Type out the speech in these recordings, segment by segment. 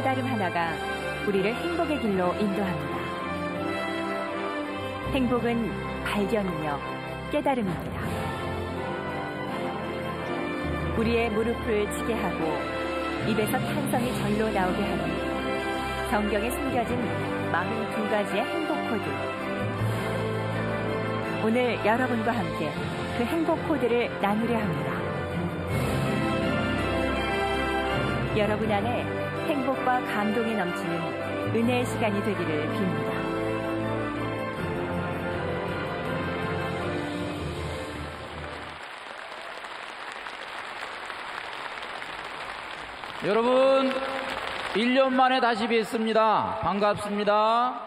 깨달음 하나가 우리를 행복의 길로 인도합니다. 행복은 발견이며 깨달음입니다. 우리의 무릎을 치게 하고 입에서 탄성이 절로 나오게 하는 성경에 숨겨진 42가지의 행복 코드. 오늘 여러분과 함께 그 행복 코드를 나누려 합니다. 여러분 안에 행복과 감동이 넘치는 은혜의 시간이 되기를 빕니다. 여러분, 1년 만에 다시 뵙습니다. 반갑습니다.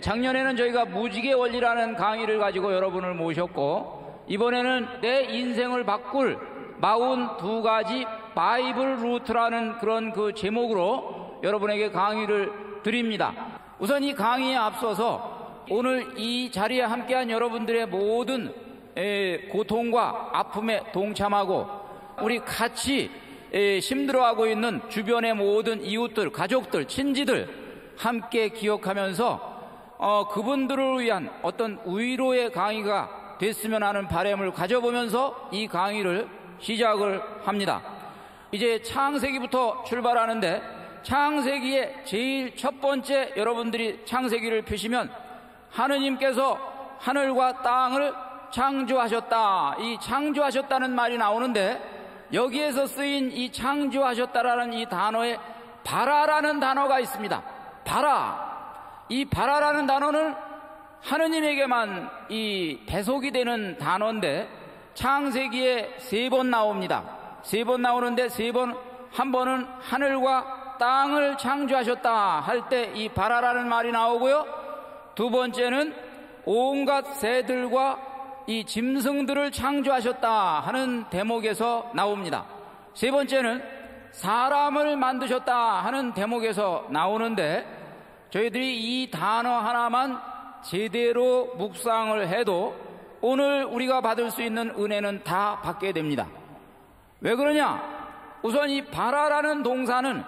작년에는 저희가 무지개 원리라는 강의를 가지고 여러분을 모셨고, 이번에는 내 인생을 바꿀 42가지 바이블 루트라는 그런 그 제목으로 여러분에게 강의를 드립니다. 우선 이 강의에 앞서서 오늘 이 자리에 함께한 여러분들의 모든 고통과 아픔에 동참하고 우리 같이 힘들어하고 있는 주변의 모든 이웃들, 가족들, 친지들 함께 기억하면서 그분들을 위한 어떤 위로의 강의가 됐으면 하는 바람을 가져보면서 이 강의를 시작을 합니다. 이제 창세기부터 출발하는데, 창세기의 제일 첫 번째 여러분들이 창세기를 펴시면 하느님께서 하늘과 땅을 창조하셨다, 이 창조하셨다는 말이 나오는데, 여기에서 쓰인 이 창조하셨다라는 이 단어에 바라라는 단어가 있습니다. 바라. 이 바라라는 단어는 하느님에게만 이 배속이 되는 단어인데, 창세기에 3번 나옵니다. 3번 나오는데 한 번은 하늘과 땅을 창조하셨다 할 때 이 바라라는 말이 나오고요. 두 번째는 온갖 새들과 이 짐승들을 창조하셨다 하는 대목에서 나옵니다. 세 번째는 사람을 만드셨다 하는 대목에서 나오는데, 저희들이 이 단어 하나만 제대로 묵상을 해도 오늘 우리가 받을 수 있는 은혜는 다 받게 됩니다. 왜 그러냐? 우선 이 바라라는 동사는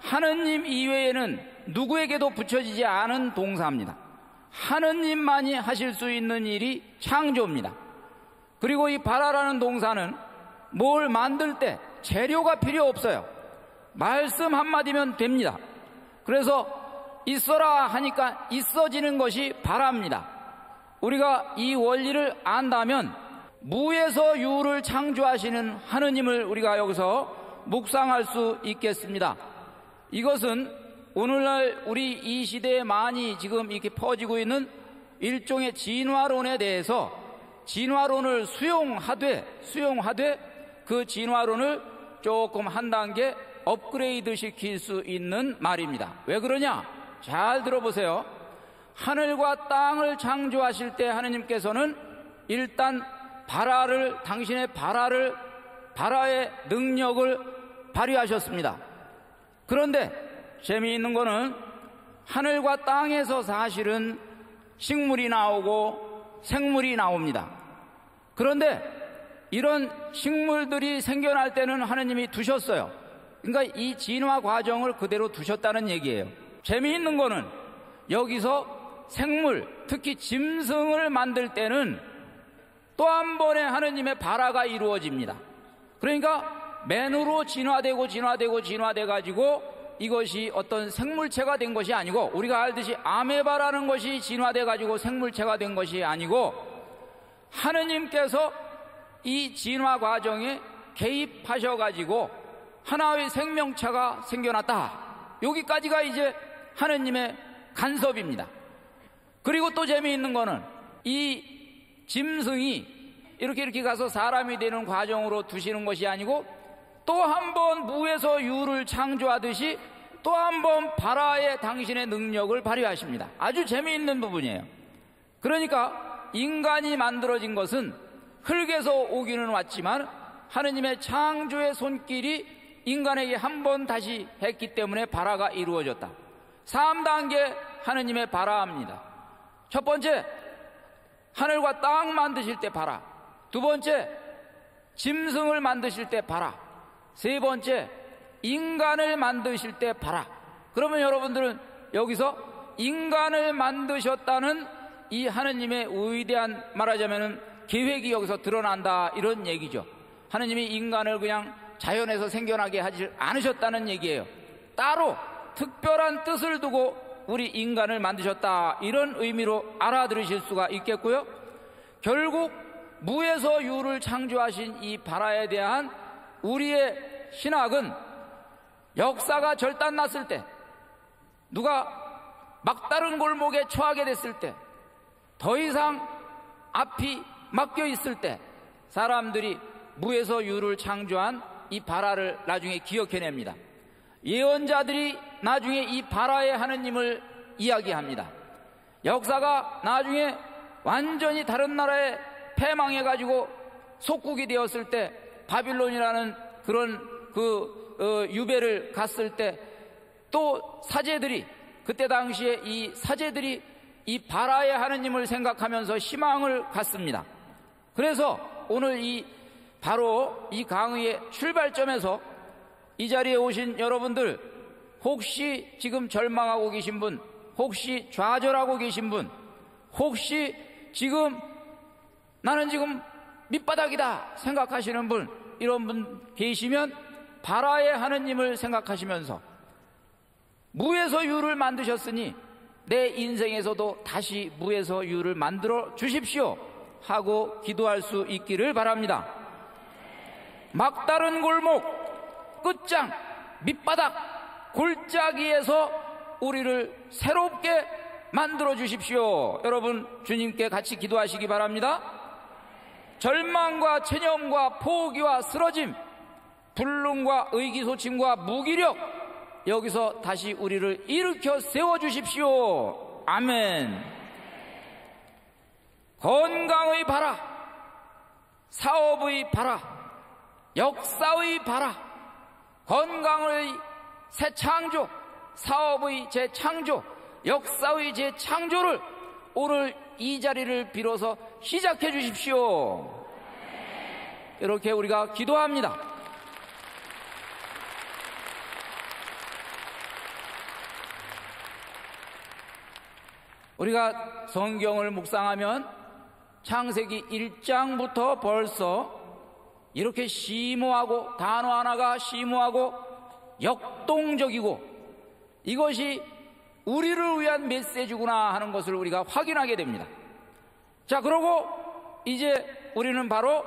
하느님 이외에는 누구에게도 붙여지지 않은 동사입니다. 하느님만이 하실 수 있는 일이 창조입니다. 그리고 이 바라라는 동사는 뭘 만들 때 재료가 필요 없어요. 말씀 한마디면 됩니다. 그래서 있어라 하니까 있어지는 것이 바랍니다. 우리가 이 원리를 안다면 무에서 유를 창조하시는 하느님을 우리가 여기서 묵상할 수 있겠습니다. 이것은 오늘날 우리 이 시대에 많이 지금 이렇게 퍼지고 있는 일종의 진화론에 대해서 진화론을 수용하되 그 진화론을 조금 한 단계 업그레이드 시킬 수 있는 말입니다. 왜 그러냐? 잘 들어보세요. 하늘과 땅을 창조하실 때 하느님께서는 일단 당신의 바라의 능력을 발휘하셨습니다. 그런데 재미있는 거는 하늘과 땅에서 사실은 식물이 나오고 생물이 나옵니다. 그런데 이런 식물들이 생겨날 때는 하느님이 두셨어요. 그러니까 이 진화 과정을 그대로 두셨다는 얘기예요. 재미있는 거는 여기서 생물, 특히 짐승을 만들 때는 또 한 번의 하느님의 바라가 이루어집니다. 그러니까 맨으로 진화돼 가지고 이것이 어떤 생물체가 된 것이 아니고, 우리가 알듯이 아메바라는 것이 진화돼 가지고 생물체가 된 것이 아니고, 하느님께서 이 진화 과정에 개입하셔 가지고 하나의 생명체가 생겨났다. 여기까지가 이제 하느님의 간섭입니다. 그리고 또 재미있는 거는 이 짐승이 이렇게 가서 사람이 되는 과정으로 두시는 것이 아니고, 또 한 번 무에서 유를 창조하듯이 또 한 번 바라의 당신의 능력을 발휘하십니다. 아주 재미있는 부분이에요. 그러니까 인간이 만들어진 것은 흙에서 오기는 왔지만 하느님의 창조의 손길이 인간에게 한 번 다시 했기 때문에 바라가 이루어졌다. 3단계 하느님의 바라입니다. 첫 번째, 하늘과 땅 만드실 때 바라. 두 번째, 짐승을 만드실 때 바라. 세 번째, 인간을 만드실 때 봐라. 그러면 여러분들은 여기서 인간을 만드셨다는 이 하느님의 위대한, 말하자면은 계획이 여기서 드러난다, 이런 얘기죠. 하느님이 인간을 그냥 자연에서 생겨나게 하지 않으셨다는 얘기예요. 따로 특별한 뜻을 두고 우리 인간을 만드셨다, 이런 의미로 알아들으실 수가 있겠고요. 결국 무에서 유를 창조하신 이 바라에 대한 우리의 신학은 역사가 절단났을 때, 누가 막다른 골목에 처하게 됐을 때, 더 이상 앞이 막혀 있을 때 사람들이 무에서 유를 창조한 이 바라를 나중에 기억해냅니다. 예언자들이 나중에 이 바라의 하느님을 이야기합니다. 역사가 나중에 완전히 다른 나라에 패망해가지고 속국이 되었을 때, 바빌론이라는 그런 유배를 갔을 때, 또 사제들이, 그때 당시에 이 사제들이 이 바라의 하느님을 생각하면서 희망을 갖습니다. 그래서 오늘 바로 이 강의의 출발점에서 이 자리에 오신 여러분들, 혹시 지금 절망하고 계신 분, 혹시 좌절하고 계신 분, 혹시 지금 나는 지금 밑바닥이다 생각하시는 분, 이런 분 계시면 바라의 하느님을 생각하시면서 무에서 유를 만드셨으니 내 인생에서도 다시 무에서 유를 만들어 주십시오 하고 기도할 수 있기를 바랍니다. 막다른 골목, 끝장, 밑바닥, 골짜기에서 우리를 새롭게 만들어 주십시오. 여러분, 주님께 같이 기도하시기 바랍니다. 절망과 체념과 포기와 쓰러짐, 불능과 의기소침과 무기력, 여기서 다시 우리를 일으켜 세워주십시오. 아멘. 건강의 바라, 사업의 바라, 역사의 바라, 건강의 새창조, 사업의 재창조, 역사의 재창조를 오늘 이 자리를 빌어서 시작해 주십시오. 이렇게 우리가 기도합니다. 우리가 성경을 묵상하면 창세기 1장부터 벌써 이렇게 심오하고, 단어 하나가 심오하고 역동적이고, 이것이 우리를 위한 메시지구나 하는 것을 우리가 확인하게 됩니다. 자, 그러고 이제 우리는 바로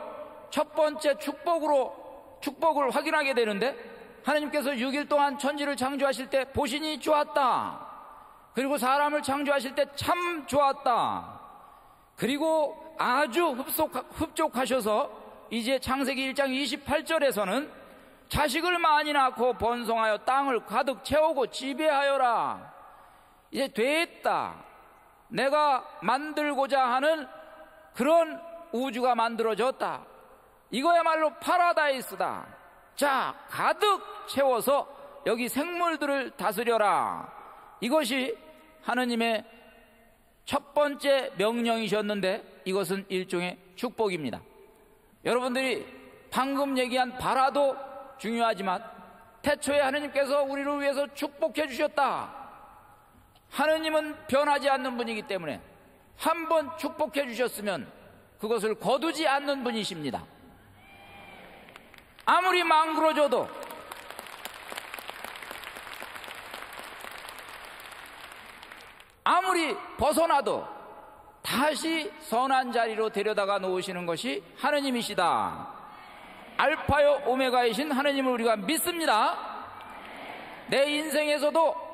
첫 번째 축복을 확인하게 되는데, 하나님께서 6일 동안 천지를 창조하실 때 보시니 좋았다. 그리고 사람을 창조하실 때 참 좋았다. 그리고 아주 흡족하셔서 이제 창세기 1장 28절에서는 자식을 많이 낳고 번성하여 땅을 가득 채우고 지배하여라. 이제 됐다. 내가 만들고자 하는 그런 우주가 만들어졌다. 이거야말로 파라다이스다. 자, 가득 채워서 여기 생물들을 다스려라. 이것이 하느님의 첫 번째 명령이셨는데, 이것은 일종의 축복입니다. 여러분들이 방금 얘기한 바라도 중요하지만 태초에 하느님께서 우리를 위해서 축복해 주셨다. 하느님은 변하지 않는 분이기 때문에 한번 축복해 주셨으면 그것을 거두지 않는 분이십니다. 아무리 망그러져도, 아무리 벗어나도 다시 선한 자리로 데려다가 놓으시는 것이 하느님이시다. 알파요 오메가이신 하느님을 우리가 믿습니다. 내 인생에서도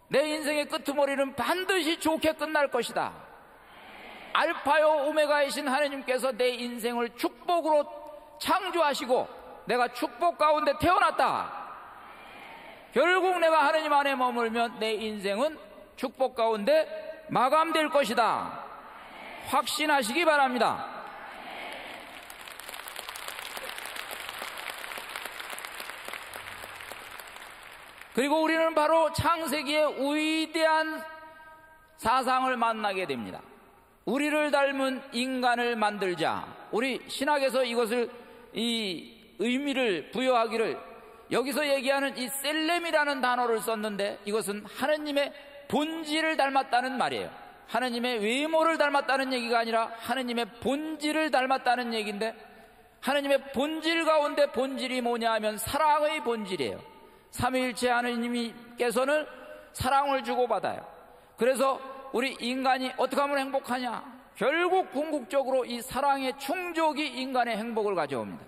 내 인생의 끄트머리는 반드시 좋게 끝날 것이다. 알파요 오메가이신 하느님께서 내 인생을 축복으로 창조하시고 내가 축복 가운데 태어났다. 결국 내가 하느님 안에 머물면 내 인생은 축복 가운데 마감될 것이다. 확신하시기 바랍니다. 그리고 우리는 바로 창세기의 위대한 사상을 만나게 됩니다. 우리를 닮은 인간을 만들자. 우리 신학에서 이것을, 이 의미를 부여하기를 여기서 얘기하는 이 셀렘이라는 단어를 썼는데 이것은 하느님의 본질을 닮았다는 말이에요. 하느님의 외모를 닮았다는 얘기가 아니라 하느님의 본질을 닮았다는 얘기인데, 하느님의 본질 가운데 본질이 뭐냐 하면 사랑의 본질이에요. 삼위일체 하느님께서는 사랑을 주고받아요. 그래서 우리 인간이 어떻게 하면 행복하냐? 결국 궁극적으로 이 사랑의 충족이 인간의 행복을 가져옵니다.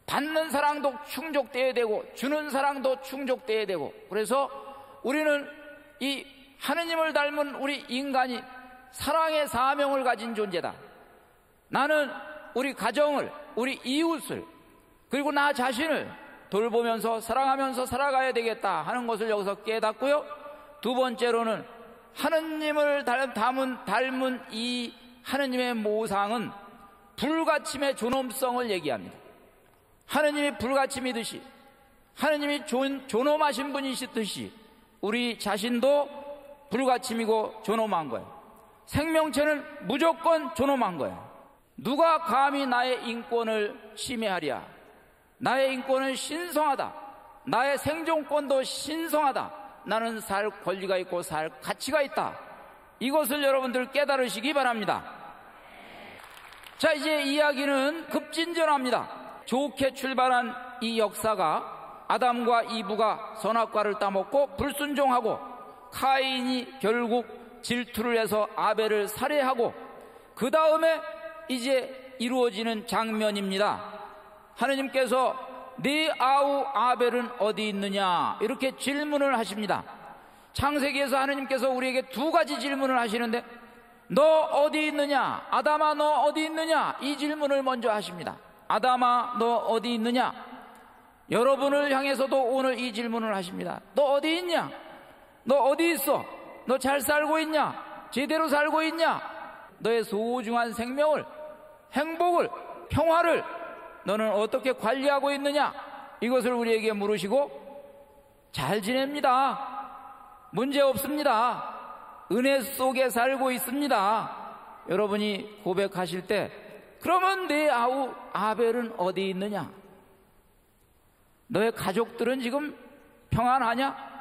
받는 사랑도 충족되어야 되고 주는 사랑도 충족되어야 되고, 그래서 우리는 이 하느님을 닮은 우리 인간이 사랑의 사명을 가진 존재다. 나는 우리 가정을, 우리 이웃을, 그리고 나 자신을 돌보면서 사랑하면서 살아가야 되겠다 하는 것을 여기서 깨닫고요. 두 번째로는 하느님을 닮은 이 하느님의 모상은 불가침의 존엄성을 얘기합니다. 하느님이 불가침이듯이, 하느님이 존엄하신 분이시듯이 우리 자신도 불가침이고 존엄한 거예요. 생명체는 무조건 존엄한 거예요. 누가 감히 나의 인권을 침해하랴? 나의 인권은 신성하다. 나의 생존권도 신성하다. 나는 살 권리가 있고 살 가치가 있다. 이것을 여러분들 깨달으시기 바랍니다. 자, 이제 이야기는 급진전합니다. 좋게 출발한 이 역사가 아담과 이브가 선악과를 따먹고 불순종하고 카인이 결국 질투를 해서 아벨을 살해하고 그 다음에 이제 이루어지는 장면입니다. 하느님께서 네 아우 아벨은 어디 있느냐 이렇게 질문을 하십니다. 창세기에서 하느님께서 우리에게 두 가지 질문을 하시는데, 너 어디 있느냐, 아담아 너 어디 있느냐, 이 질문을 먼저 하십니다. 아담아 너 어디 있느냐. 여러분을 향해서도 오늘 이 질문을 하십니다. 너 어디 있냐? 너 어디 있어? 너 잘 살고 있냐? 제대로 살고 있냐? 너의 소중한 생명을, 행복을, 평화를 너는 어떻게 관리하고 있느냐? 이것을 우리에게 물으시고 잘 지냅니다. 문제 없습니다. 은혜 속에 살고 있습니다. 여러분이 고백하실 때, 그러면 내 아우 아벨은 어디 있느냐? 너의 가족들은 지금 평안하냐?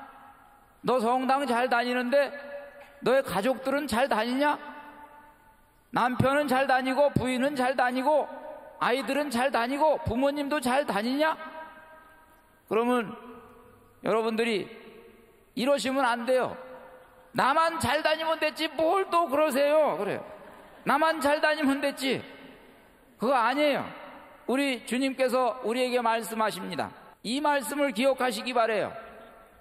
너 성당 잘 다니는데 너의 가족들은 잘 다니냐? 남편은 잘 다니고 부인은 잘 다니고 아이들은 잘 다니고 부모님도 잘 다니냐? 그러면 여러분들이 이러시면 안 돼요. 나만 잘 다니면 됐지 뭘 또 그러세요. 그래요. 나만 잘 다니면 됐지. 그거 아니에요. 우리 주님께서 우리에게 말씀하십니다. 이 말씀을 기억하시기 바래요.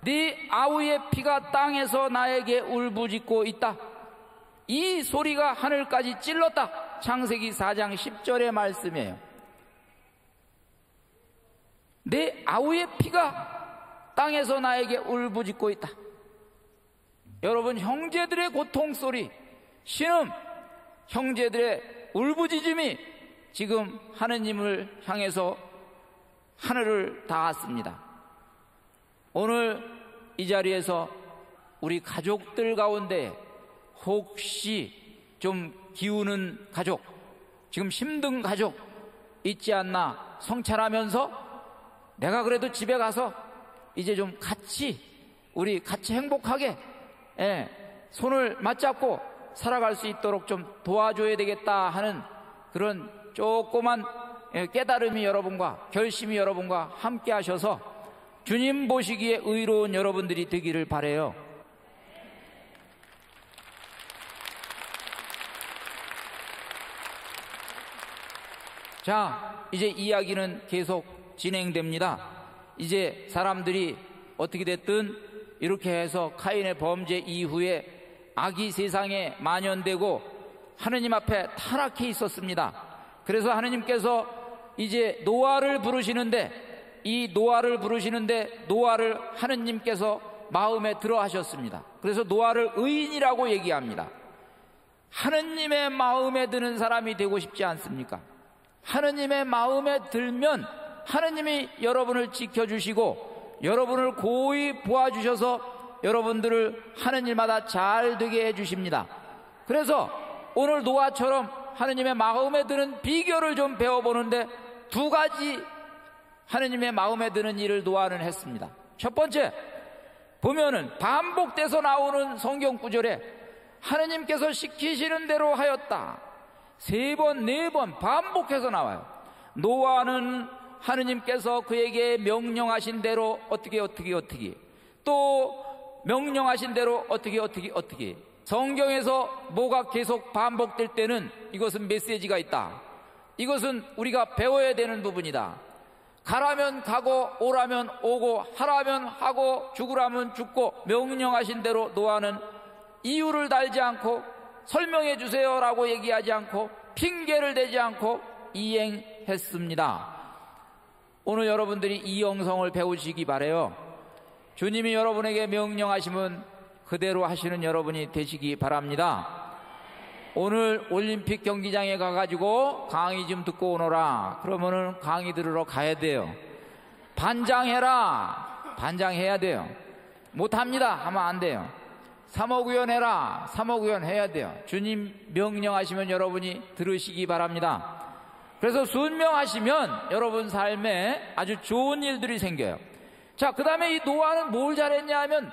네 아우의 피가 땅에서 나에게 울부짖고 있다. 이 소리가 하늘까지 찔렀다. 창세기 4장 10절의 말씀이에요. 내 아우의 피가 땅에서 나에게 울부짖고 있다. 여러분, 형제들의 고통 소리, 신음, 형제들의 울부짖음이 지금 하느님을 향해서 하늘을 닿았습니다. 오늘 이 자리에서 우리 가족들 가운데 혹시 좀 기우는 가족, 지금 힘든 가족 있지 않나 성찰하면서 내가 그래도 집에 가서 이제 좀 우리 같이 행복하게 손을 맞잡고 살아갈 수 있도록 좀 도와줘야 되겠다 하는 그런 조그만 깨달음이 여러분과 결심이 여러분과 함께 하셔서 주님 보시기에 의로운 여러분들이 되기를 바라요. 자, 이제 이야기는 계속 진행됩니다. 이제 사람들이 어떻게 됐든 이렇게 해서 카인의 범죄 이후에 악이 세상에 만연되고 하느님 앞에 타락해 있었습니다. 그래서 하느님께서 이제 노아를 부르시는데, 이 노아를 부르시는데 노아를 하느님께서 마음에 들어 하셨습니다. 그래서 노아를 의인이라고 얘기합니다. 하느님의 마음에 드는 사람이 되고 싶지 않습니까? 하느님의 마음에 들면 하느님이 여러분을 지켜주시고 여러분을 고이 보아주셔서 여러분들을 하는 일마다 잘 되게 해주십니다. 그래서 오늘 노아처럼 하느님의 마음에 드는 비결을 좀 배워보는데 두 가지 하느님의 마음에 드는 일을 노아는 했습니다. 첫 번째 보면은 반복돼서 나오는 성경 구절에 하느님께서 시키시는 대로 하였다. 3번, 4번 반복해서 나와요. 노아는 하느님께서 그에게 명령하신 대로 어떻게 또 명령하신 대로 어떻게 성경에서 뭐가 계속 반복될 때는 이것은 메시지가 있다. 이것은 우리가 배워야 되는 부분이다. 가라면 가고 오라면 오고 하라면 하고 죽으라면 죽고 명령하신 대로 노아는 이유를 달지 않고 설명해 주세요라고 얘기하지 않고 핑계를 대지 않고 이행했습니다. 오늘 여러분들이 이 영성을 배우시기 바라요. 주님이 여러분에게 명령하시면 그대로 하시는 여러분이 되시기 바랍니다. 오늘 올림픽 경기장에 가가지고 강의 좀 듣고 오너라 그러면은 강의 들으러 가야 돼요. 반장해라 반장해야 돼요. 못합니다 하면 안 돼요. 사목의원 해라 사목의원 해야 돼요. 주님 명령하시면 여러분이 들으시기 바랍니다. 그래서 순명하시면 여러분 삶에 아주 좋은 일들이 생겨요. 자, 그 다음에 이 노아는 뭘 잘했냐 하면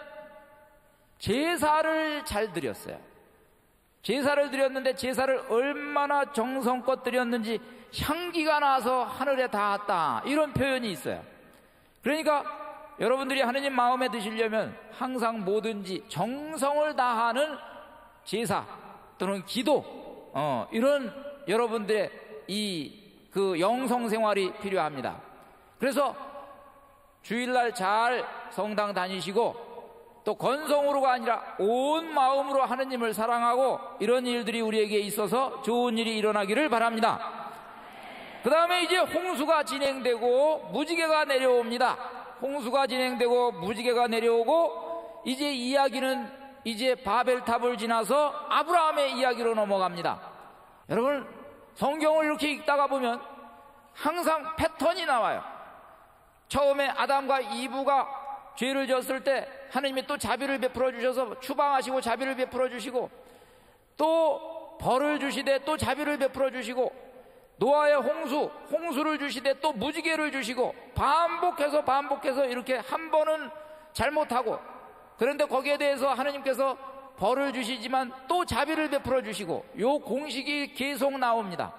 제사를 잘 드렸어요. 제사를 드렸는데 제사를 얼마나 정성껏 드렸는지 향기가 나서 하늘에 닿았다 이런 표현이 있어요. 그러니까 여러분들이 하느님 마음에 드시려면 항상 뭐든지 정성을 다하는 제사 또는 기도 이런 여러분들의 그 영성 생활이 필요합니다. 그래서 주일날 잘 성당 다니시고 또 건성으로가 아니라 온 마음으로 하느님을 사랑하고 이런 일들이 우리에게 있어서 좋은 일이 일어나기를 바랍니다. 그 다음에 이제 홍수가 진행되고 무지개가 내려옵니다. 홍수가 진행되고 무지개가 내려오고 이제 이야기는 이제 바벨탑을 지나서 아브라함의 이야기로 넘어갑니다. 여러분 성경을 이렇게 읽다가 보면 항상 패턴이 나와요. 처음에 아담과 이브가 죄를 졌을 때 하느님이 또 자비를 베풀어 주셔서 추방하시고 자비를 베풀어 주시고 또 벌을 주시되 또 자비를 베풀어 주시고 노아의 홍수를 주시되 또 무지개를 주시고 반복해서 이렇게 한 번은 잘못하고 그런데 거기에 대해서 하느님께서 벌을 주시지만 또 자비를 베풀어 주시고 요 공식이 계속 나옵니다.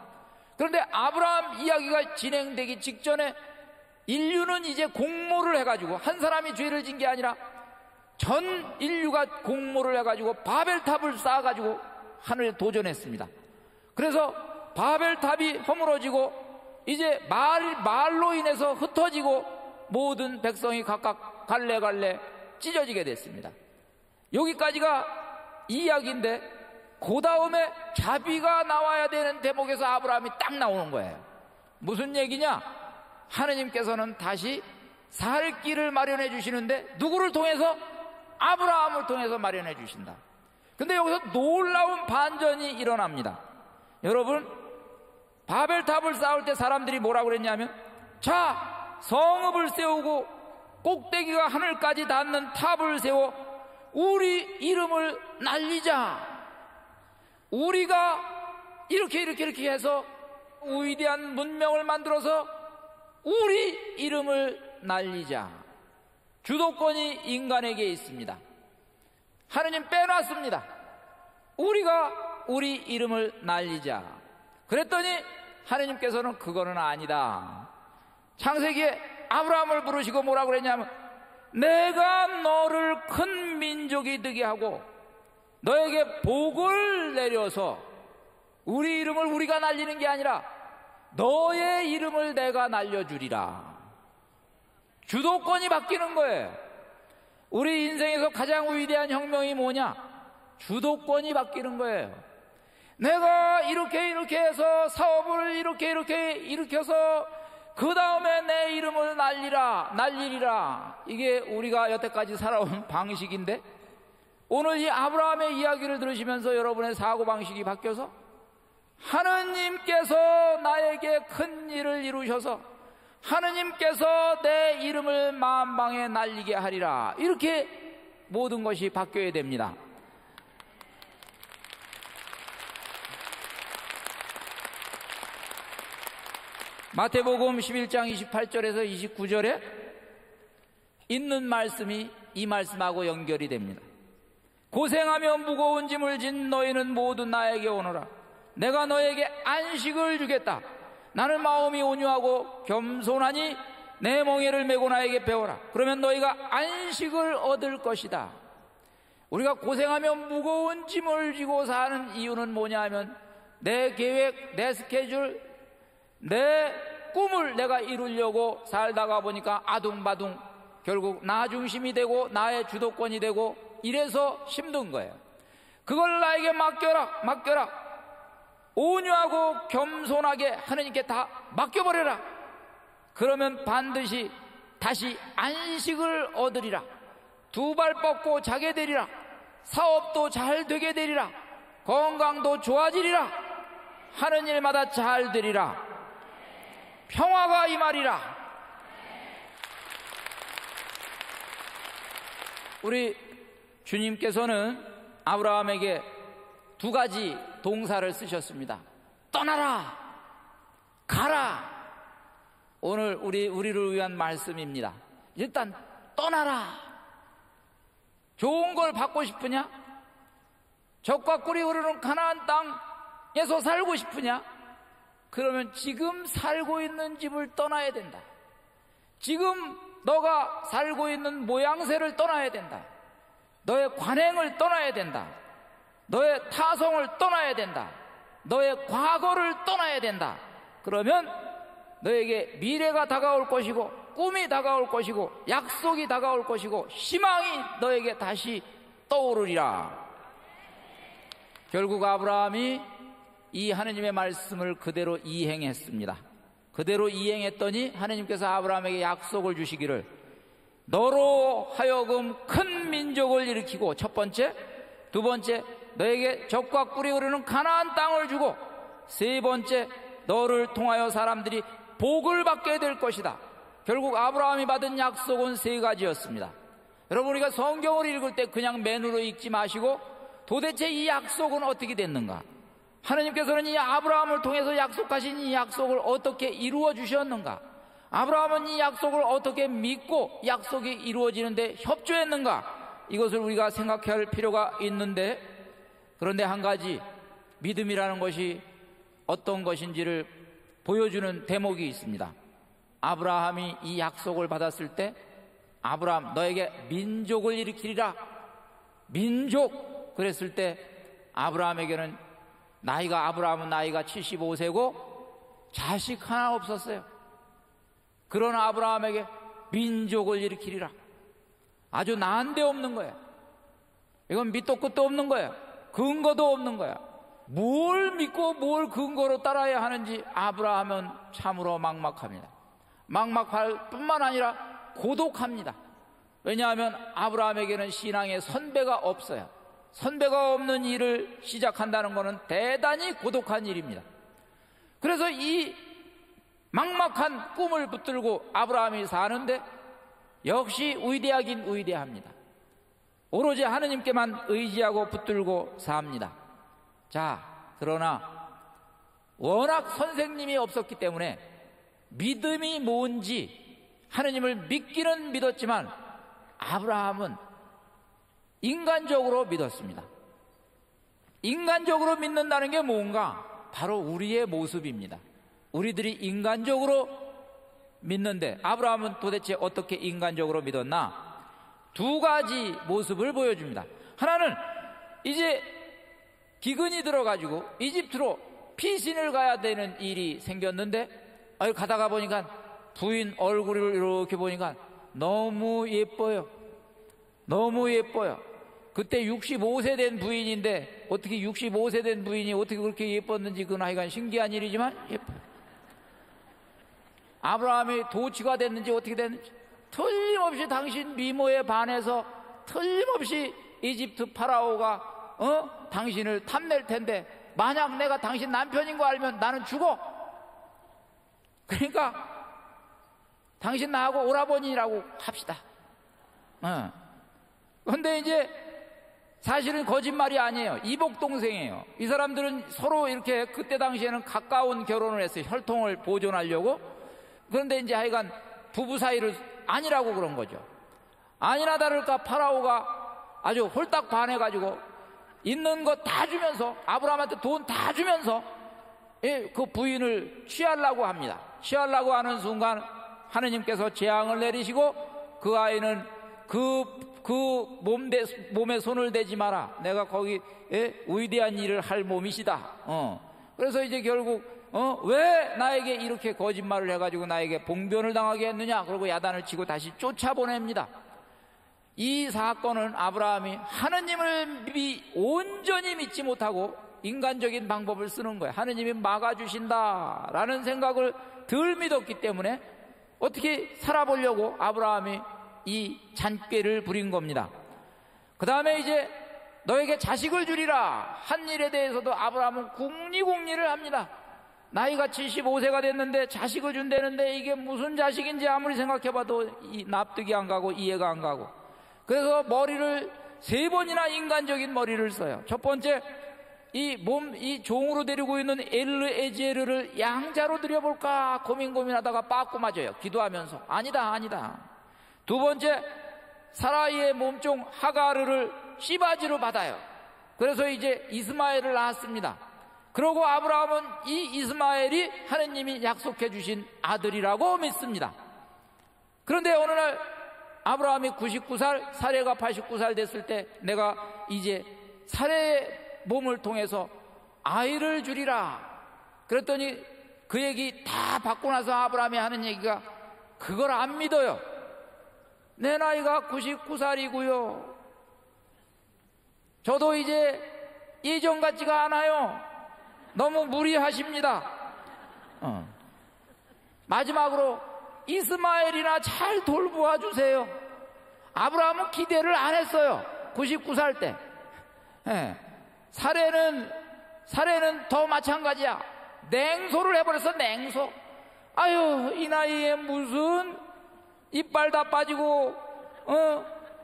그런데 아브라함 이야기가 진행되기 직전에 인류는 이제 공모를 해가지고 한 사람이 죄를 진 게 아니라 전 인류가 공모를 해가지고 바벨탑을 쌓아가지고 하늘에 도전했습니다. 그래서 바벨탑이 허물어지고 이제 말로 인해서 흩어지고 모든 백성이 각각 갈래갈래 찢어지게 됐습니다. 여기까지가 이야기인데 그 다음에 자비가 나와야 되는 대목에서 아브라함이 딱 나오는 거예요. 무슨 얘기냐? 하느님께서는 다시 살 길을 마련해 주시는데 누구를 통해서? 아브라함을 통해서 마련해 주신다. 근데 여기서 놀라운 반전이 일어납니다. 여러분 바벨탑을 쌓을 때 사람들이 뭐라고 그랬냐면 자 성읍을 세우고 꼭대기가 하늘까지 닿는 탑을 세워 우리 이름을 날리자. 우리가 이렇게 해서 위대한 문명을 만들어서 우리 이름을 날리자. 주도권이 인간에게 있습니다. 하느님 빼놨습니다. 우리가 우리 이름을 날리자. 그랬더니 하느님께서는 그거는 아니다. 창세기에 아브라함을 부르시고 뭐라고 그랬냐면 내가 너를 큰 민족이 되게 하고 너에게 복을 내려서 우리 이름을 우리가 날리는 게 아니라 너의 이름을 내가 날려주리라. 주도권이 바뀌는 거예요. 우리 인생에서 가장 위대한 혁명이 뭐냐? 주도권이 바뀌는 거예요. 내가 이렇게 해서 사업을 이렇게 일으켜서 그 다음에 내 이름을 날리리라. 이게 우리가 여태까지 살아온 방식인데 오늘 이 아브라함의 이야기를 들으시면서 여러분의 사고방식이 바뀌어서 하느님께서 나에게 큰 일을 이루셔서 하느님께서 내 이름을 만방에 날리게 하리라. 이렇게 모든 것이 바뀌어야 됩니다. 마태복음 11장 28절에서 29절에 있는 말씀이 이 말씀하고 연결이 됩니다. 고생하며 무거운 짐을 진 너희는 모두 나에게 오너라. 내가 너에게 안식을 주겠다. 나는 마음이 온유하고 겸손하니 내 멍에를 메고 나에게 배워라. 그러면 너희가 안식을 얻을 것이다. 우리가 고생하며 무거운 짐을 지고 사는 이유는 뭐냐 하면 내 계획, 내 스케줄, 내 꿈을 내가 이루려고 살다가 보니까 아둥바둥 결국 나 중심이 되고 나의 주도권이 되고 이래서 힘든 거예요. 그걸 나에게 맡겨라. 온유하고 겸손하게 하느님께 다 맡겨버려라. 그러면 반드시 다시 안식을 얻으리라. 두 발 뻗고 자게 되리라. 사업도 잘 되게 되리라. 건강도 좋아지리라. 하는 일마다 잘 되리라. 평화가 임하리라. 우리 주님께서는 아브라함에게 두 가지 동사를 쓰셨습니다. 떠나라, 가라. 오늘 우리를 위한 말씀입니다. 일단 떠나라. 좋은 걸 받고 싶으냐? 젖과 꿀이 흐르는 가나안 땅에서 살고 싶으냐? 그러면 지금 살고 있는 집을 떠나야 된다. 지금 너가 살고 있는 모양새를 떠나야 된다. 너의 관행을 떠나야 된다. 너의 타성을 떠나야 된다. 너의 과거를 떠나야 된다. 그러면 너에게 미래가 다가올 것이고 꿈이 다가올 것이고 약속이 다가올 것이고 희망이 너에게 다시 떠오르리라. 결국 아브라함이 이 하느님의 말씀을 그대로 이행했습니다. 그대로 이행했더니 하느님께서 아브라함에게 약속을 주시기를 너로 하여금 큰 민족을 일으키고 첫 번째, 두 번째 너에게 젖과 꿀이 흐르는 가나안 땅을 주고 세 번째 너를 통하여 사람들이 복을 받게 될 것이다. 결국 아브라함이 받은 약속은 세 가지였습니다. 여러분 우리가 성경을 읽을 때 그냥 맨으로 읽지 마시고 도대체 이 약속은 어떻게 됐는가? 하느님께서는 이 아브라함을 통해서 약속하신 이 약속을 어떻게 이루어 주셨는가? 아브라함은 이 약속을 어떻게 믿고 약속이 이루어지는데 협조했는가? 이것을 우리가 생각해야 할 필요가 있는데, 그런데 한 가지 믿음이라는 것이 어떤 것인지를 보여주는 대목이 있습니다. 아브라함이 이 약속을 받았을 때 아브라함 너에게 민족을 일으키리라. 민족 그랬을 때 아브라함에게는 아브라함은 나이가 75세고 자식 하나 없었어요. 그런 아브라함에게 민족을 일으키리라. 아주 난데없는 거예요. 이건 밑도 끝도 없는 거예요. 근거도 없는 거야. 뭘 믿고 뭘 근거로 따라야 하는지 아브라함은 참으로 막막합니다. 막막할 뿐만 아니라 고독합니다. 왜냐하면 아브라함에게는 신앙의 선배가 없어요. 선배가 없는 일을 시작한다는 것은 대단히 고독한 일입니다. 그래서 이 막막한 꿈을 붙들고 아브라함이 사는데 역시 위대하긴 위대합니다. 오로지 하느님께만 의지하고 붙들고 삽니다. 자, 그러나 워낙 선생님이 없었기 때문에 믿음이 뭔지 하느님을 믿기는 믿었지만 아브라함은 인간적으로 믿었습니다. 인간적으로 믿는다는 게 뭔가? 바로 우리의 모습입니다. 우리들이 인간적으로 믿는데 아브라함은 도대체 어떻게 인간적으로 믿었나? 두 가지 모습을 보여줍니다. 하나는 이제 기근이 들어가지고 이집트로 피신을 가야 되는 일이 생겼는데 가다가 보니까 부인 얼굴을 이렇게 보니까 너무 예뻐요. 너무 예뻐요. 그때 65세 된 부인인데 어떻게 65세 된 부인이 어떻게 그렇게 예뻤는지 그건 하여간 신기한 일이지만 예뻐요. 아브라함이 도치가 됐는지 어떻게 됐는지 틀림없이 당신 미모에 반해서 틀림없이 이집트 파라오가 당신을 탐낼 텐데 만약 내가 당신 남편인 거 알면 나는 죽어. 그러니까 당신 나하고 오라버니라고 합시다. 그런데 이제 사실은 거짓말이 아니에요. 이복동생이에요. 이 사람들은 서로 이렇게 그때 당시에는 가까운 결혼을 했어요. 혈통을 보존하려고. 그런데 이제 하여간 부부 사이를 아니라고 그런 거죠. 아니나 다를까 파라오가 아주 홀딱 반해가지고 있는 거 다 주면서, 아브라함한테 돈 다 주면서 그 부인을 취하려고 합니다. 취하려고 하는 순간 하느님께서 재앙을 내리시고, 그 아이는 몸에 손을 대지 마라. 내가 거기 위대한 일을 할 몸이시다. 그래서 이제 결국 왜 나에게 이렇게 거짓말을 해가지고 나에게 봉변을 당하게 했느냐. 그러고 야단을 치고 다시 쫓아보냅니다. 이 사건은 아브라함이 하느님을 온전히 믿지 못하고 인간적인 방법을 쓰는 거예요. 하느님이 막아주신다라는 생각을 덜 믿었기 때문에 어떻게 살아보려고 아브라함이 이 잔꾀를 부린 겁니다. 그 다음에 이제 너에게 자식을 주리라 한 일에 대해서도 아브라함은 궁리를 합니다. 나이가 75세가 됐는데 자식을 준다는데 이게 무슨 자식인지 아무리 생각해봐도 납득이 안 가고 이해가 안 가고, 그래서 머리를 3번이나 인간적인 머리를 써요. 첫 번째, 이 종으로 데리고 있는 엘르에제르를 양자로 드려볼까 고민하다가 빠꾸 맞아요. 기도하면서 아니다. 두 번째, 사라이의 몸종 하가르를 시바지로 받아요. 그래서 이제 이스마엘을 낳았습니다. 그러고 아브라함은 이 이스마엘이 하느님이 약속해 주신 아들이라고 믿습니다. 그런데 어느 날 아브라함이 99살, 사레가 89살 됐을 때 내가 이제 사레의 몸을 통해서 아이를 주리라 그랬더니 그 얘기 다 받고 나서 아브라함이 하는 얘기가 그걸 안 믿어요. 내 나이가 99살이고요. 저도 이제 예전 같지가 않아요. 너무 무리하십니다. 마지막으로 이스마엘이나 잘 돌보아 주세요. 아브라함은 기대를 안 했어요. 99살 때. 사례는 더 마찬가지야. 냉소를 해버렸어. 냉소. 아유, 이 나이에 무슨 이빨 다 빠지고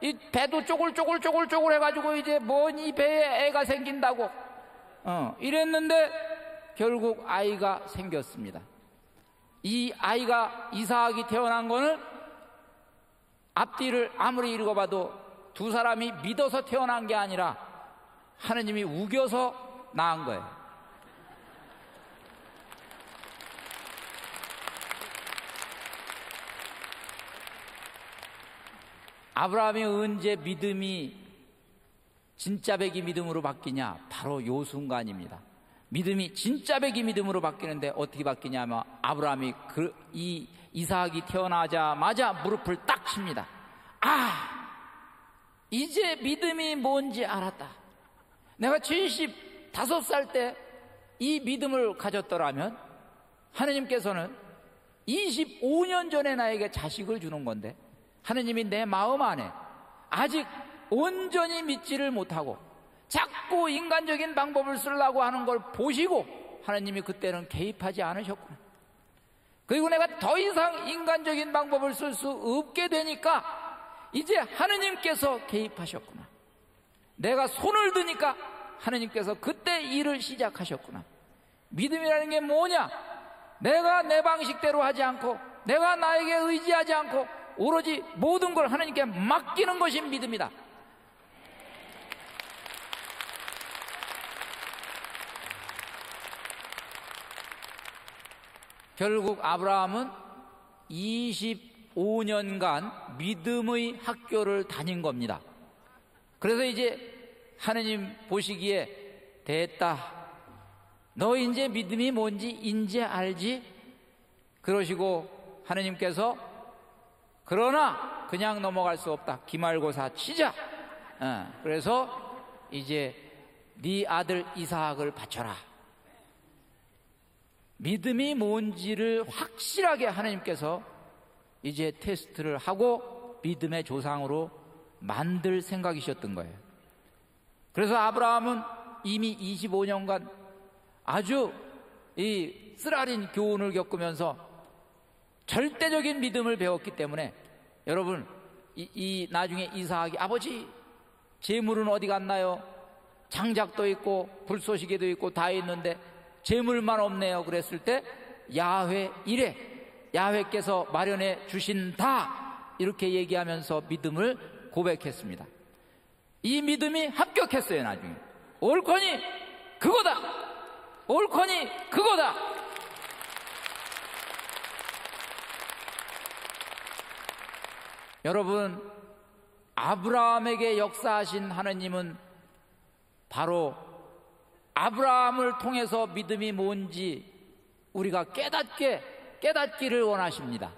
이 배도 쪼글쪼글 해가지고 이제 뭔 이 배에 애가 생긴다고 이랬는데 결국 아이가 생겼습니다. 이 아이가 이삭이 태어난 거는 앞뒤를 아무리 읽어봐도 두 사람이 믿어서 태어난 게 아니라 하느님이 우겨서 낳은 거예요. 아브라함이 언제 믿음이 진짜 백이 믿음으로 바뀌냐? 바로 요 순간입니다. 믿음이 진짜 백이 믿음으로 바뀌는데 어떻게 바뀌냐면 아브라함이 이 이삭이 태어나자마자 무릎을 딱 칩니다. 이제 믿음이 뭔지 알았다. 내가 75살 때 이 믿음을 가졌더라면 하느님께서는 25년 전에 나에게 자식을 주는 건데 하느님이 내 마음 안에 아직 온전히 믿지를 못하고 자꾸 인간적인 방법을 쓰려고 하는 걸 보시고 하느님이 그때는 개입하지 않으셨구나. 그리고 내가 더 이상 인간적인 방법을 쓸 수 없게 되니까 이제 하느님께서 개입하셨구나. 내가 손을 드니까 하느님께서 그때 일을 시작하셨구나. 믿음이라는 게 뭐냐? 내가 내 방식대로 하지 않고 내가 나에게 의지하지 않고 오로지 모든 걸 하느님께 맡기는 것이 믿음이다. 결국 아브라함은 25년간 믿음의 학교를 다닌 겁니다. 그래서 이제 하느님 보시기에 됐다. 너 이제 믿음이 뭔지 이제 알지? 그러시고 하느님께서 그러나 그냥 넘어갈 수 없다. 기말고사 치자. 그래서 이제 네 아들 이삭을 바쳐라. 믿음이 뭔지를 확실하게 하느님께서 이제 테스트를 하고 믿음의 조상으로 만들 생각이셨던 거예요. 그래서 아브라함은 이미 25년간 아주 이 쓰라린 교훈을 겪으면서 절대적인 믿음을 배웠기 때문에 여러분 이 나중에 이삭이 아버지 재물은 어디 갔나요? 장작도 있고 불쏘시개도 있고 다 있는데 재물만 없네요. 그랬을 때 야훼 이레, 야훼께서 마련해 주신다, 이렇게 얘기하면서 믿음을 고백했습니다. 이 믿음이 합격했어요. 나중에 옳거니 그거다, 옳거니 그거다. 여러분, 아브라함에게 역사하신 하나님은 바로 아브라함을 통해서 믿음이 뭔지 우리가 깨닫기를 원하십니다.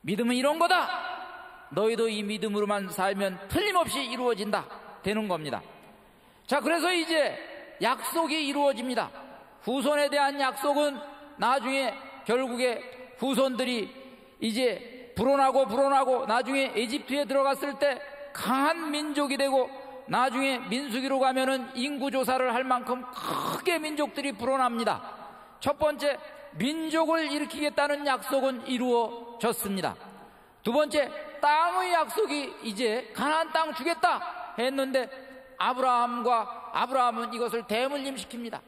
믿음은 이런 거다. 너희도 이 믿음으로만 살면 틀림없이 이루어진다, 되는 겁니다. 자, 그래서 이제 약속이 이루어집니다. 후손에 대한 약속은 나중에 결국에 후손들이 이제 불어나고 나중에 에집트에 들어갔을 때 강한 민족이 되고, 나중에 민수기로 가면은 인구조사를 할 만큼 크게 민족들이 불어납니다. 첫 번째, 민족을 일으키겠다는 약속은 이루어졌습니다. 두 번째, 땅의 약속이 이제 가나안 땅 주겠다 했는데 아브라함은 이것을 대물림시킵니다.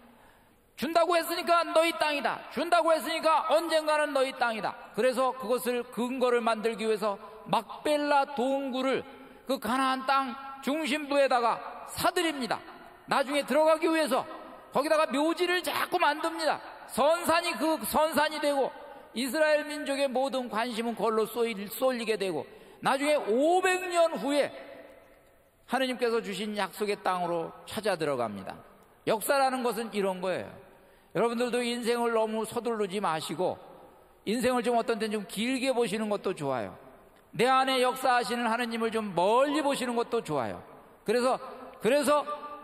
준다고 했으니까 너희 땅이다, 준다고 했으니까 언젠가는 너희 땅이다. 그래서 그것을 근거를 만들기 위해서 막벨라 동굴을 그 가나안 땅 중심부에다가 사들입니다. 나중에 들어가기 위해서 거기다가 묘지를 자꾸 만듭니다. 선산이 그 선산이 되고 이스라엘 민족의 모든 관심은 그걸로 쏠리게 되고, 나중에 500년 후에 하느님께서 주신 약속의 땅으로 찾아 들어갑니다. 역사라는 것은 이런 거예요. 여러분들도 인생을 너무 서두르지 마시고 인생을 좀 어떤 때는 좀 길게 보시는 것도 좋아요. 내 안에 역사하시는 하느님을 좀 멀리 보시는 것도 좋아요. 그래서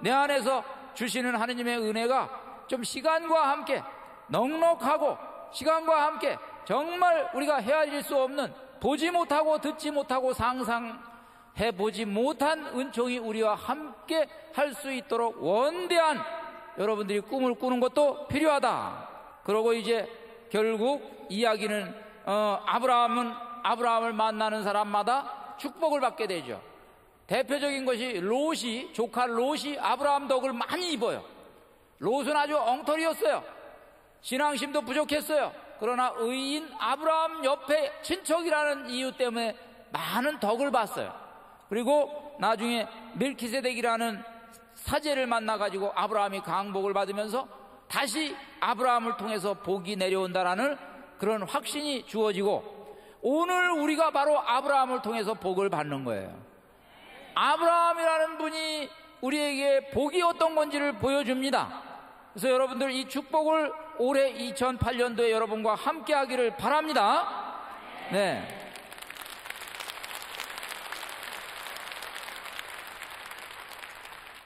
내 안에서 주시는 하느님의 은혜가 좀 시간과 함께 넉넉하고, 시간과 함께 정말 우리가 헤아릴 수 없는, 보지 못하고 듣지 못하고 상상해 보지 못한 은총이 우리와 함께 할 수 있도록 원대한 여러분들이 꿈을 꾸는 것도 필요하다. 그러고 이제 결국 이야기는 아브라함을 만나는 사람마다 축복을 받게 되죠. 대표적인 것이 조카 롯이 아브라함 덕을 많이 입어요. 롯은 아주 엉터리였어요. 신앙심도 부족했어요. 그러나 의인 아브라함 옆에 친척이라는 이유 때문에 많은 덕을 봤어요. 그리고 나중에 멜키세덱이라는 사제를 만나가지고 아브라함이 강복을 받으면서 다시 아브라함을 통해서 복이 내려온다라는 그런 확신이 주어지고, 오늘 우리가 바로 아브라함을 통해서 복을 받는 거예요. 아브라함이라는 분이 우리에게 복이 어떤 건지를 보여줍니다. 그래서 여러분들 이 축복을 올해 2008년도에 여러분과 함께 하기를 바랍니다. 네.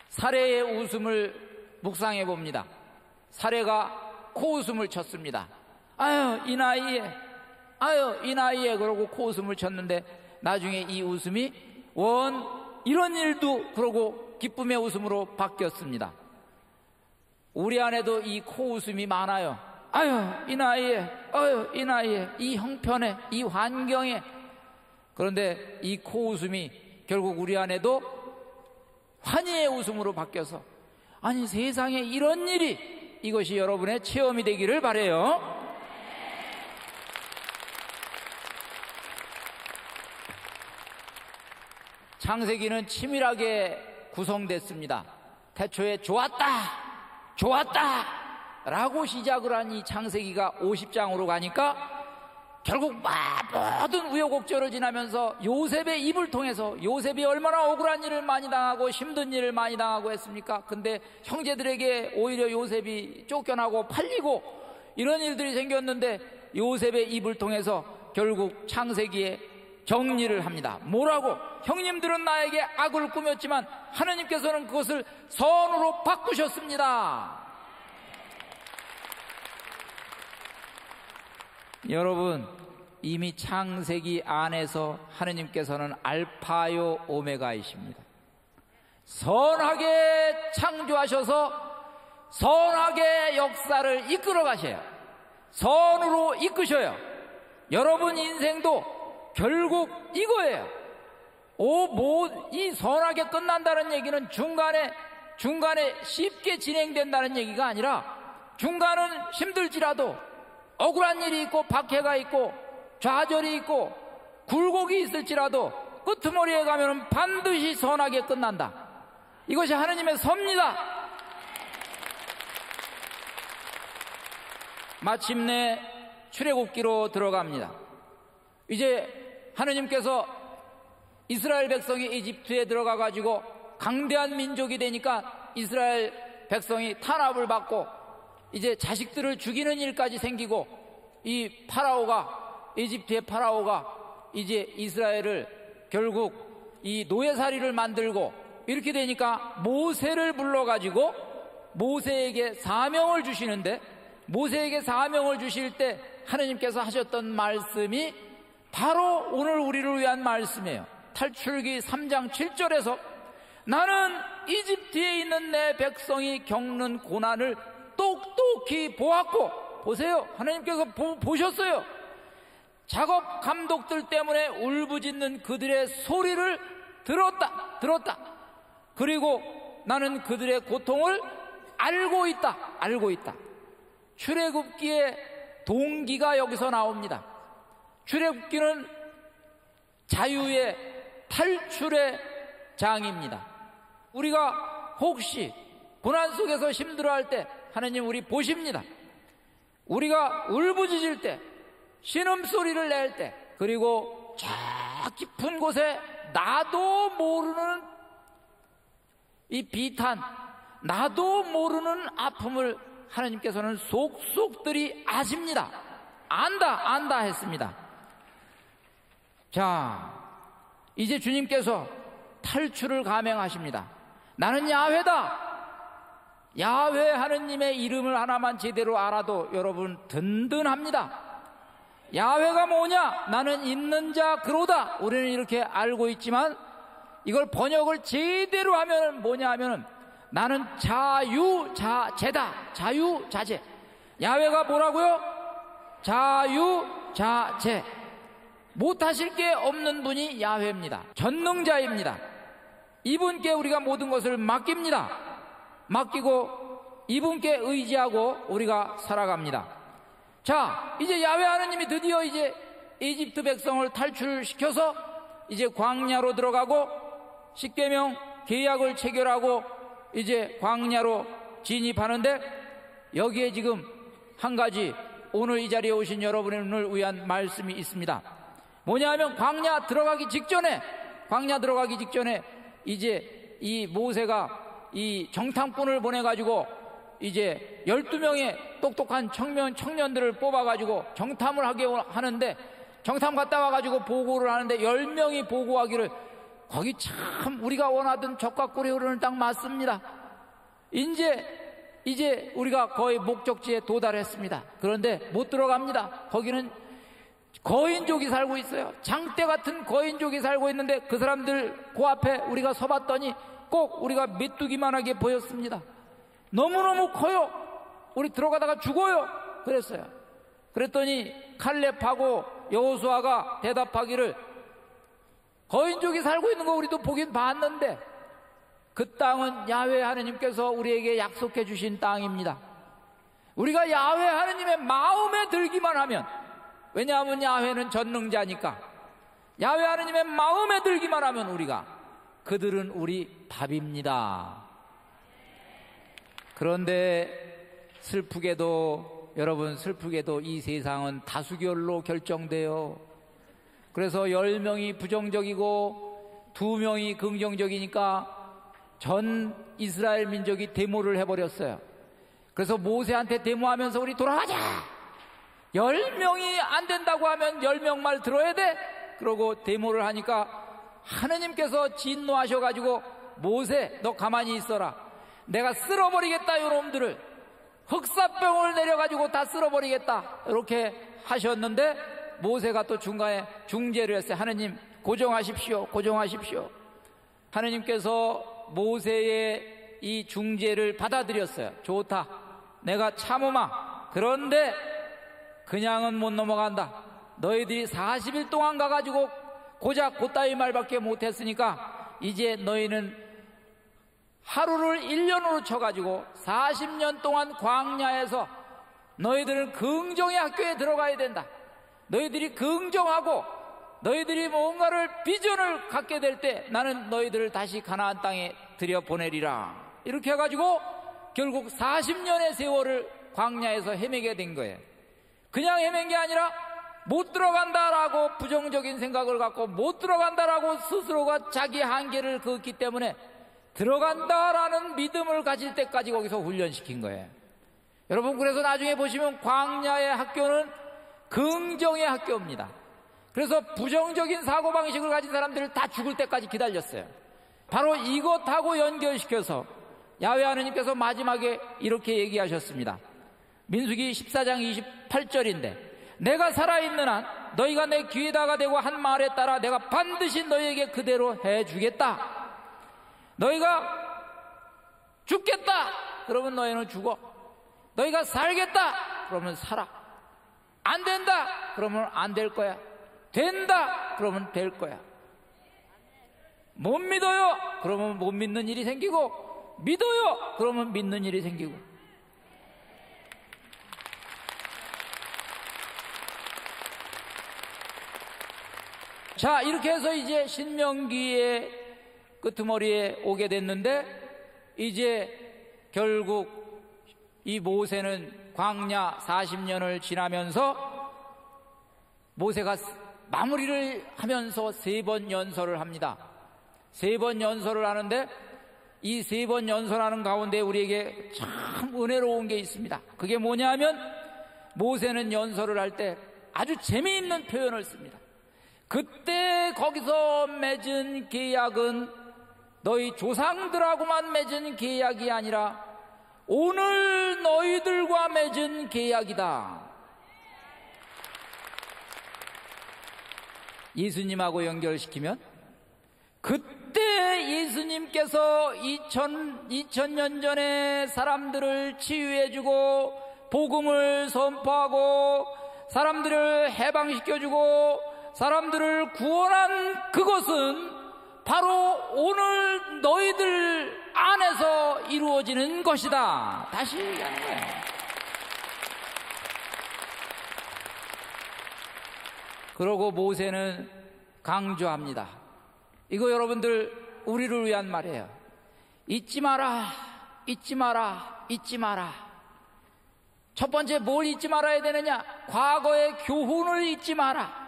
사례의 웃음을 묵상해 봅니다. 사례가 코웃음을 쳤습니다. 아유 이 나이에 그러고 코웃음을 쳤는데 나중에 이 웃음이 이런 일도 그러고 기쁨의 웃음으로 바뀌었습니다. 우리 안에도 이 코웃음이 많아요. 아유 이 나이에 이 형편에, 이 환경에. 그런데 이 코웃음이 결국 우리 안에도 환희의 웃음으로 바뀌어서, 아니 세상에 이런 일이, 이것이 여러분의 체험이 되기를 바라요. 창세기는 치밀하게 구성됐습니다. 태초에 좋았다 라고 시작을 한 이 창세기가 50장으로 가니까 결국 모든 우여곡절을 지나면서 요셉의 입을 통해서, 요셉이 얼마나 억울한 일을 많이 당하고 힘든 일을 많이 당하고 했습니까? 근데 형제들에게 오히려 요셉이 쫓겨나고 팔리고 이런 일들이 생겼는데, 요셉의 입을 통해서 결국 창세기에 정리를 합니다. 뭐라고? 형님들은 나에게 악을 꾸몄지만 하나님께서는 그것을 선으로 바꾸셨습니다. 여러분, 이미 창세기 안에서 하느님께서는 알파요 오메가이십니다. 선하게 창조하셔서 선하게 역사를 이끌어 가셔요. 선으로 이끄셔요. 여러분 인생도 결국 이거예요. 이 선하게 끝난다는 얘기는 중간에 쉽게 진행된다는 얘기가 아니라 중간은 힘들지라도 억울한 일이 있고 박해가 있고 좌절이 있고 굴곡이 있을지라도 끄트머리에 가면은 반드시 선하게 끝난다. 이것이 하느님의 섭니다. 마침내 출애굽기로 들어갑니다. 이제 하느님께서 이스라엘 백성이 이집트에 들어가 가지고 강대한 민족이 되니까 이스라엘 백성이 탄압을 받고 이제 자식들을 죽이는 일까지 생기고 이 파라오가, 이집트의 파라오가 이제 이스라엘을 결국 이 노예살이를 만들고 이렇게 되니까 모세를 불러가지고 모세에게 사명을 주시는데, 모세에게 사명을 주실 때 하느님께서 하셨던 말씀이 바로 오늘 우리를 위한 말씀이에요. 탈출기 3장 7절에서 나는 이집트에 있는 내 백성이 겪는 고난을 똑똑히 보았고, 보세요, 하나님께서 보셨어요. 작업 감독들 때문에 울부짖는 그들의 소리를 들었다. 그리고 나는 그들의 고통을 알고 있다. 출애굽기의 동기가 여기서 나옵니다. 출애굽기는 자유의 탈출의 장입니다. 우리가 혹시 고난 속에서 힘들어할 때 하나님 우리 보십니다. 우리가 울부짖을 때, 신음소리를 낼 때, 그리고 저 깊은 곳에 나도 모르는 이 비탄, 나도 모르는 아픔을 하나님께서는 속속들이 아십니다. 안다 했습니다. 자, 이제 주님께서 탈출을 감행하십니다. 나는 야훼다. 야훼 하느님의 이름을 하나만 제대로 알아도 여러분 든든합니다. 야훼가 뭐냐? 나는 있는 자 그로다. 우리는 이렇게 알고 있지만 이걸 번역을 제대로 하면 뭐냐 하면은 나는 자유자재다. 자유자재. 야훼가 뭐라고요? 자유자재. 못하실 게 없는 분이 야훼입니다. 전능자입니다. 이분께 우리가 모든 것을 맡기고 이분께 의지하고 우리가 살아갑니다. 자, 이제 야훼 하느님이 드디어 이제 이집트 백성을 탈출시켜서 이제 광야로 들어가고 십계명 계약을 체결하고 이제 광야로 진입하는데, 여기에 지금 한 가지 오늘 이 자리에 오신 여러분을 위한 말씀이 있습니다. 뭐냐 하면 광야 들어가기 직전에 이제 이 모세가 이 정탐꾼을 보내가지고 이제 12명의 똑똑한 청년들을 뽑아가지고 정탐을 하게 하는데, 정탐 갔다 와가지고 보고를 하는데 10명이 보고하기를 거기 참 우리가 원하던 젖과 꿀이 흐르는 땅 맞습니다. 이제 우리가 거의 목적지에 도달했습니다. 그런데 못 들어갑니다. 거기는 거인족이 살고 있어요. 장대 같은 거인족이 살고 있는데 그 사람들 그 앞에 우리가 서봤더니 꼭 우리가 메뚜기만하게 보였습니다. 너무너무 커요. 우리 들어가다가 죽어요. 그랬어요. 그랬더니 칼렙하고 여호수아가 대답하기를 거인족이 살고 있는 거 우리도 보긴 봤는데 그 땅은 야훼 하느님께서 우리에게 약속해 주신 땅입니다. 우리가 야훼 하느님의 마음에 들기만 하면, 왜냐하면 야훼는 전능자니까, 야훼 하느님의 마음에 들기만 하면 우리가, 그들은 우리 밥입니다. 그런데 여러분 슬프게도 이 세상은 다수결로 결정돼요. 그래서 10명이 부정적이고 2명이 긍정적이니까 전 이스라엘 민족이 데모를 해버렸어요. 그래서 모세한테 데모하면서 우리 돌아가자. 10명이 안 된다고 하면 10명 말 들어야 돼. 그러고 데모를 하니까 하느님께서 진노하셔가지고 모세 너 가만히 있어라. 내가 쓸어버리겠다 요놈들을. 흑사병을 내려가지고 다 쓸어버리겠다. 이렇게 하셨는데 모세가 또 중간에 중재를 했어요. 하느님 고정하십시오. 하느님께서 모세의 이 중재를 받아들였어요. 좋다. 내가 참으마. 그런데 그냥은 못 넘어간다. 너희들이 40일 동안 가가지고 고작 그따위 말밖에 못했으니까 이제 너희는 하루를 1년으로 쳐가지고 40년 동안 광야에서 너희들은 긍정의 학교에 들어가야 된다. 너희들이 긍정하고 너희들이 뭔가를 비전을 갖게 될 때 나는 너희들을 다시 가나안 땅에 들여보내리라. 이렇게 해가지고 결국 40년의 세월을 광야에서 헤매게 된 거예요. 그냥 헤맨 게 아니라 못 들어간다라고 부정적인 생각을 갖고 못 들어간다라고 스스로가 자기 한계를 그었기 때문에 들어간다라는 믿음을 가질 때까지 거기서 훈련시킨 거예요. 여러분, 그래서 나중에 보시면 광야의 학교는 긍정의 학교입니다. 그래서 부정적인 사고방식을 가진 사람들을 다 죽을 때까지 기다렸어요. 바로 이것하고 연결시켜서 야훼 하나님께서 마지막에 이렇게 얘기하셨습니다. 민수기 14장 28절인데 내가 살아있는 한 너희가 내 귀에다가 대고 한 말에 따라 내가 반드시 너희에게 그대로 해주겠다. 너희가 죽겠다 그러면 너희는 죽어. 너희가 살겠다 그러면 살아. 안 된다 그러면 안 될 거야. 된다 그러면 될 거야. 못 믿어요 그러면 못 믿는 일이 생기고, 믿어요 그러면 믿는 일이 생기고. 자, 이렇게 해서 이제 신명기의 끄트머리에 오게 됐는데, 이제 결국 이 모세는 광야 40년을 지나면서 모세가 마무리를 하면서 3번 연설을 합니다. 3번 연설을 하는데 이 3번 연설하는 가운데 우리에게 참 은혜로운 게 있습니다. 그게 뭐냐면 모세는 연설을 할 때 아주 재미있는 표현을 씁니다. 그때 거기서 맺은 계약은 너희 조상들하고만 맺은 계약이 아니라 오늘 너희들과 맺은 계약이다. 예수님하고 연결시키면 그때 예수님께서 2000년 전에 사람들을 치유해주고 복음을 선포하고 사람들을 해방시켜주고 사람들을 구원한 그것은 바로 오늘 너희들 안에서 이루어지는 것이다. 다시 얘기하는 거예요. 그러고 모세는 강조합니다. 이거 여러분들 우리를 위한 말이에요. 잊지 마라, 잊지 마라, 잊지 마라. 첫 번째 뭘 잊지 말아야 되느냐? 과거의 교훈을 잊지 마라.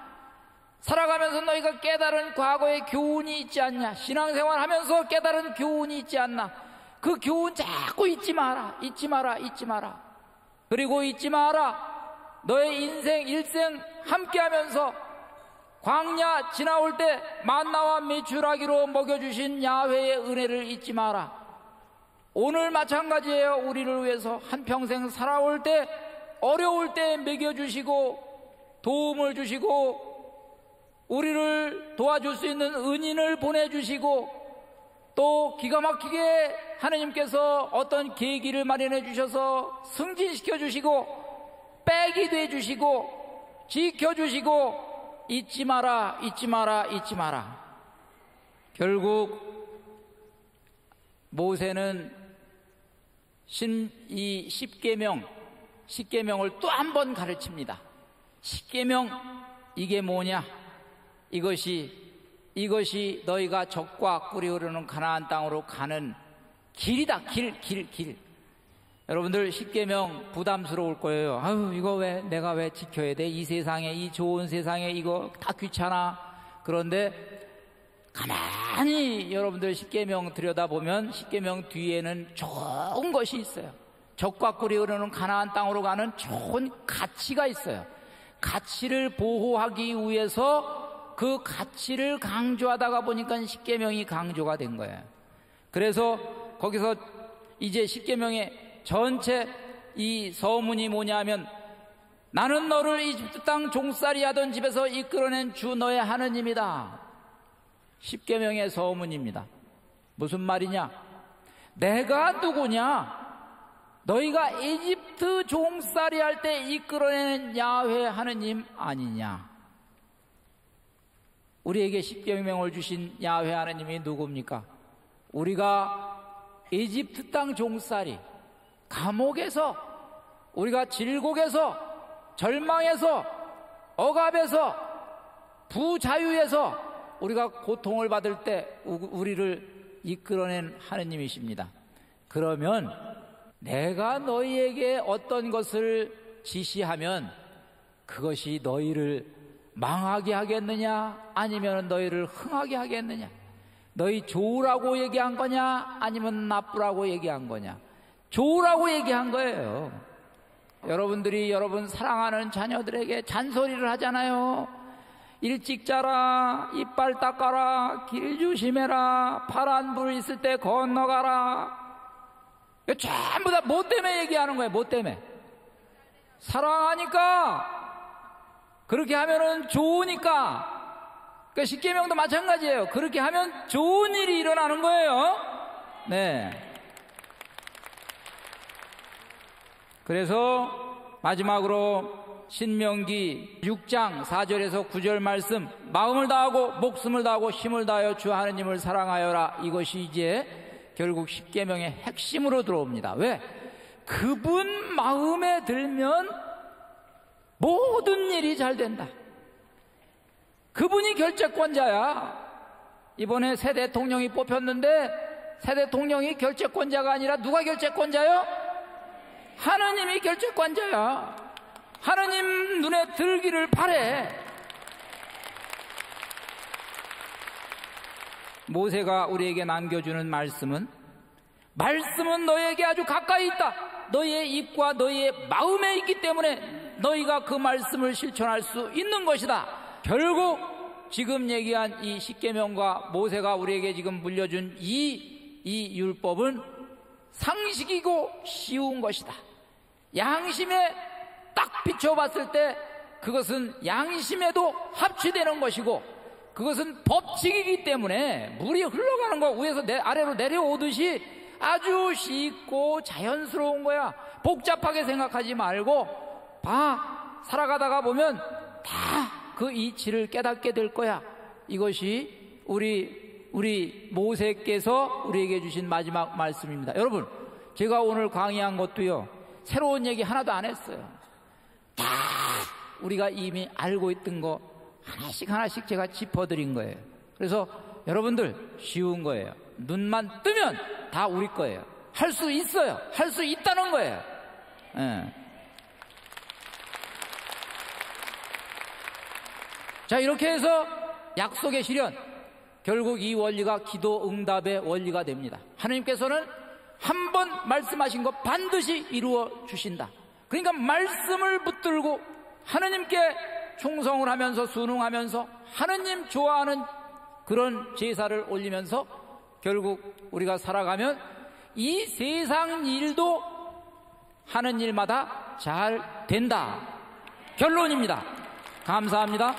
살아가면서 너희가 깨달은 과거의 교훈이 있지 않냐? 신앙생활 하면서 깨달은 교훈이 있지 않나? 그 교훈 자꾸 잊지 마라, 잊지 마라, 잊지 마라. 그리고 잊지 마라. 너의 인생, 일생 함께하면서 광야 지나올 때 만나와 메추라기로 먹여주신 야훼의 은혜를 잊지 마라. 오늘 마찬가지예요. 우리를 위해서 한평생 살아올 때 어려울 때 먹여주시고 도움을 주시고 우리를 도와줄 수 있는 은인을 보내주시고 또 기가 막히게 하나님께서 어떤 계기를 마련해 주셔서 승진시켜 주시고 백이 돼 주시고 지켜 주시고 잊지 마라, 잊지 마라, 잊지 마라. 결국 모세는 이 십계명을 또 한 번 가르칩니다. 십계명 이게 뭐냐? 이것이 너희가 젖과 꿀이 흐르는 가나안 땅으로 가는 길이다. 길. 여러분들 십계명 부담스러울 거예요. 아유, 이거 내가 왜 지켜야 돼? 이 세상에, 이 좋은 세상에 이거 다 귀찮아. 그런데 가만히 여러분들 십계명 들여다보면 십계명 뒤에는 좋은 것이 있어요. 젖과 꿀이 흐르는 가나안 땅으로 가는 좋은 가치가 있어요. 가치를 보호하기 위해서 그 가치를 강조하다가 보니까 십계명이 강조가 된 거예요. 그래서 거기서 이제 십계명의 전체 이 서문이 뭐냐면 나는 너를 이집트 땅 종살이 하던 집에서 이끌어낸 주 너의 하느님이다. 십계명의 서문입니다. 무슨 말이냐? 내가 누구냐? 너희가 이집트 종살이 할 때 이끌어낸 야훼 하느님 아니냐? 우리에게 십계명을 주신 야훼 하나님이 누굽니까? 우리가 이집트 땅 종살이, 감옥에서, 우리가 질곡에서, 절망에서, 억압에서, 부자유에서 우리가 고통을 받을 때 우리를 이끌어낸 하느님이십니다. 그러면 내가 너희에게 어떤 것을 지시하면 그것이 너희를 망하게 하겠느냐, 아니면 너희를 흥하게 하겠느냐? 너희 좋으라고 얘기한 거냐, 아니면 나쁘라고 얘기한 거냐? 좋으라고 얘기한 거예요. 여러분들이 여러분 사랑하는 자녀들에게 잔소리를 하잖아요. 일찍 자라, 이빨 닦아라, 길 조심해라, 파란 불 있을 때 건너가라. 전부 다 뭐 때문에 얘기하는 거예요? 뭐 때문에? 사랑하니까. 그렇게 하면은 좋으니까. 그러니까 십계명도 마찬가지예요. 그렇게 하면 좋은 일이 일어나는 거예요. 네. 그래서 마지막으로 신명기 6장 4절에서 9절 말씀, 마음을 다하고 목숨을 다하고 힘을 다하여 주 하느님을 사랑하여라. 이것이 이제 결국 십계명의 핵심으로 들어옵니다. 왜? 그분 마음에 들면 모든 일이 잘 된다. 그분이 결재권자야. 이번에 새 대통령이 뽑혔는데 새 대통령이 결재권자가 아니라 누가 결재권자요? 하느님이 결재권자야. 하느님 눈에 들기를 바래. 모세가 우리에게 남겨주는 말씀은 너희에게 아주 가까이 있다. 너희의 입과 너희의 마음에 있기 때문에 너희가 그 말씀을 실천할 수 있는 것이다. 결국 지금 얘기한 이 십계명과 모세가 우리에게 지금 물려준 이 율법은 상식이고 쉬운 것이다. 양심에 딱 비춰봤을 때 그것은 양심에도 합치되는 것이고, 그것은 법칙이기 때문에 물이 흘러가는 거 위에서 아래로 내려오듯이 아주 쉽고 자연스러운 거야. 복잡하게 생각하지 말고 살아가다가 보면 다 그 이치를 깨닫게 될 거야. 이것이 우리 모세께서 우리에게 주신 마지막 말씀입니다. 여러분, 제가 오늘 강의한 것도요, 새로운 얘기 하나도 안 했어요. 다 우리가 이미 알고 있던 거 하나씩 제가 짚어드린 거예요. 그래서 여러분들 쉬운 거예요. 눈만 뜨면 다 우리 거예요. 할 수 있어요. 할 수 있다는 거예요. 예. 자, 이렇게 해서 약속의 실현, 결국 이 원리가 기도 응답의 원리가 됩니다. 하나님께서는 한 번 말씀하신 거 반드시 이루어 주신다. 그러니까 말씀을 붙들고 하나님께 충성을 하면서 순응하면서 하나님 좋아하는 그런 제사를 올리면서 결국 우리가 살아가면 이 세상 일도 하는 일마다 잘 된다. 결론입니다. 감사합니다.